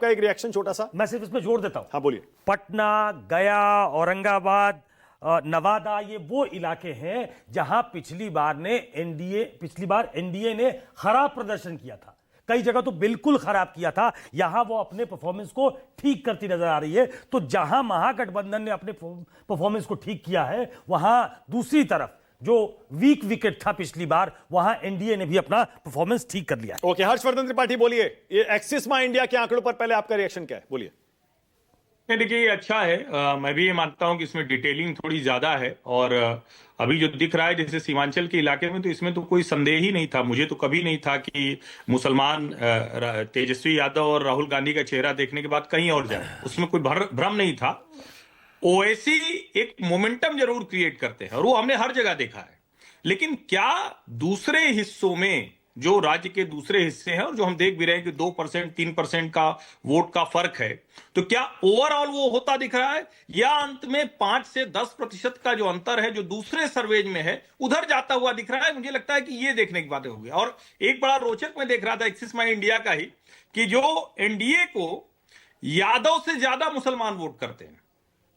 का एक रिएक्शन छोटा सा मैं सिर्फ इसमें जोड़ देता हूं। हाँ बोलिए। पटना, गया, औरंगाबाद, नवादा, ये वो इलाके हैं जहां पिछली बार एनडीए ने खराब प्रदर्शन किया था। कई जगह तो बिल्कुल खराब किया था, यहां वो अपने परफॉर्मेंस को ठीक करती नजर आ रही है। तो जहां महागठबंधन ने अपने परफॉर्मेंस को ठीक किया है, वहां दूसरी तरफ जो वीक विकेट था पिछली बार, वहां एनडीए ने भी अपना परफॉर्मेंस ठीक कर लिया है। ओके, हर्षवर्धन त्रिपाठी बोलिए, ये एक्सिस माई इंडिया के आंकड़ों पर पहले आपका रिएक्शन क्या है, बोलिए। नहीं, देखिए ये अच्छा है। मैं भी ये मानता हूं कि इसमें डिटेलिंग थोड़ी ज्यादा है। और अभी जो दिख रहा है जैसे सीमांचल के इलाके में, तो इसमें तो कोई संदेह ही नहीं था। मुझे तो कभी नहीं था कि मुसलमान तेजस्वी यादव और राहुल गांधी का चेहरा देखने के बाद कहीं और जाए, उसमें कोई भ्रम नहीं था। ओवैसी एक मोमेंटम जरूर क्रिएट करते हैं और वो हमने हर जगह देखा है। लेकिन क्या दूसरे हिस्सों में, जो राज्य के दूसरे हिस्से हैं और जो हम देख भी रहे हैं कि 2% 3% का वोट का फर्क है, तो क्या ओवरऑल वो होता दिख रहा है, या अंत में 5 से 10% का जो अंतर है जो दूसरे सर्वेज में है उधर जाता हुआ दिख रहा है? मुझे लगता है कि ये देखने की बातें होगी। और एक बड़ा रोचक मैं देख रहा था एक्सिस माई इंडिया का ही, कि जो एनडीए को यादव से ज्यादा मुसलमान वोट करते हैं।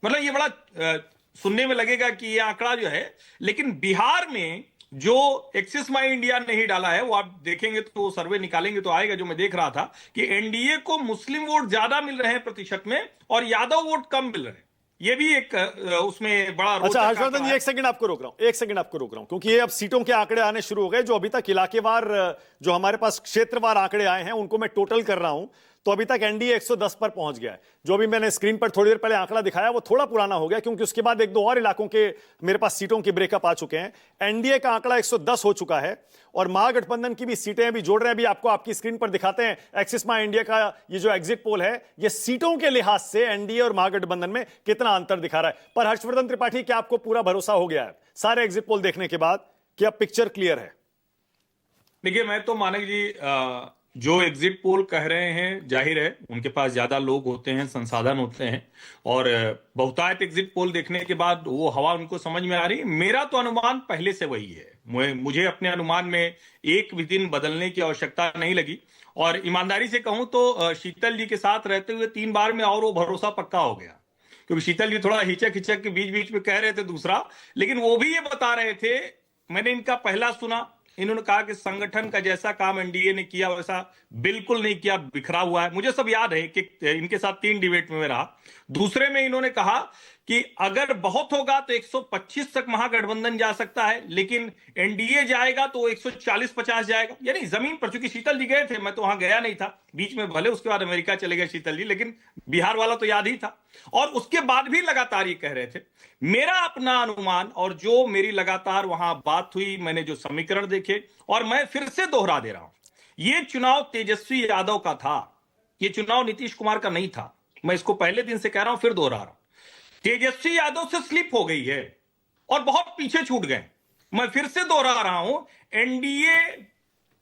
मतलब ये बड़ा सुनने में लगेगा कि ये आंकड़ा जो है, लेकिन बिहार में जो एक्सिस माई इंडिया ने ही डाला है, वो आप देखेंगे तो वो सर्वे निकालेंगे तो आएगा, जो मैं देख रहा था कि एनडीए को मुस्लिम वोट ज्यादा मिल रहे हैं प्रतिशत में और यादव वोट कम मिल रहे हैं। ये भी एक उसमें बड़ा अच्छा हर्षवर्धन जी, एक सेकंड आपको रोक रहा हूं, क्योंकि ये अब सीटों के आंकड़े आने शुरू हो गए। जो अभी तक इलाकेवार, जो हमारे पास क्षेत्रवार आंकड़े आए हैं, उनको मैं टोटल कर रहा हूं, तो अभी तक एनडीए 110 पर पहुंच गया है। जो भी मैंने स्क्रीन पर थोड़ी देर पहले आंकड़ा दिखाया वो थोड़ा पुराना हो गया, क्योंकि उसके बाद एक दो और इलाकों के मेरे पास सीटों के ब्रेकअप आ चुके हैं। एनडीए का आंकड़ा 110 हो चुका है और महागठबंधन की भी सीटें अभी जोड़ रहे हैं। अभी आपको आपकी स्क्रीन पर दिखाते हैं एक्सिस माई इंडिया का ये जो एग्जिट पोल है, ये सीटों के लिहाज से एनडीए और महागठबंधन में कितना अंतर दिखा रहा है। पर हर्षवर्धन त्रिपाठी, क्या आपको पूरा भरोसा हो गया है सारे एग्जिट पोल देखने के बाद कि अब पिक्चर क्लियर है? देखिए, मैं तो मानक जी, जो एग्जिट पोल कह रहे हैं, जाहिर है उनके पास ज्यादा लोग होते हैं, संसाधन होते हैं, और बहुतायत एग्जिट पोल देखने के बाद वो हवा उनको समझ में आ रही है। मेरा तो अनुमान पहले से वही है। मुझे अपने अनुमान में एक भी दिन बदलने की आवश्यकता नहीं लगी। और ईमानदारी से कहूं तो शीतल जी के साथ रहते हुए 3 बार में और वो भरोसा पक्का हो गया, क्योंकि शीतल जी थोड़ा हिचक के बीच बीच में कह रहे थे दूसरा, लेकिन वो भी ये बता रहे थे। मैंने इनका पहला सुना, इन्होंने कहा कि संगठन का जैसा काम एनडीए ने किया वैसा बिल्कुल नहीं किया, बिखरा हुआ है। मुझे सब याद है कि इनके साथ 3 डिबेट में रहा। दूसरे में इन्होंने कहा कि अगर बहुत होगा तो 125 तक महागठबंधन जा सकता है, लेकिन एनडीए जाएगा तो 140-50 जाएगा। यानी जमीन पर, चूंकि शीतल जी गए थे, मैं तो वहां गया नहीं था बीच में, भले उसके बाद अमेरिका चले गए शीतल जी, लेकिन बिहार वाला तो याद ही था। और उसके बाद भी लगातार ये कह रहे थे। मेरा अपना अनुमान, और जो मेरी लगातार वहां बात हुई, मैंने जो समीकरण देखे, और मैं फिर से दोहरा दे रहा हूं, ये चुनाव तेजस्वी यादव का था, ये चुनाव नीतीश कुमार का नहीं था। मैं इसको पहले दिन से कह रहा हूं, फिर दोहरा रहा हूं। तेजस्वी यादव से स्लिप हो गई है और बहुत पीछे छूट गए। मैं फिर से दोहरा रहा हूं, एनडीए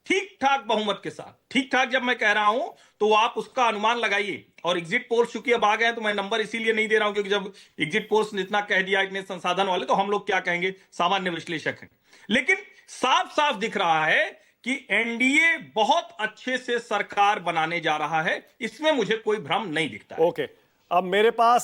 ठीक ठाक बहुमत के साथ, ठीक ठाक जब मैं कह रहा हूं तो आप उसका अनुमान लगाइए। और एग्जिट पोल्स चूंकि अब आ गए हैं, तो मैं नंबर इसीलिए नहीं दे रहा हूं, क्योंकि जब एग्जिट पोल्स ने इतना कह दिया, इतने संसाधन वाले, तो हम लोग क्या कहेंगे, सामान्य विश्लेषक हैं। लेकिन साफ साफ दिख रहा है कि एनडीए बहुत अच्छे से सरकार बनाने जा रहा है, इसमें मुझे कोई भ्रम नहीं दिखता है। ओके, अब मेरे पास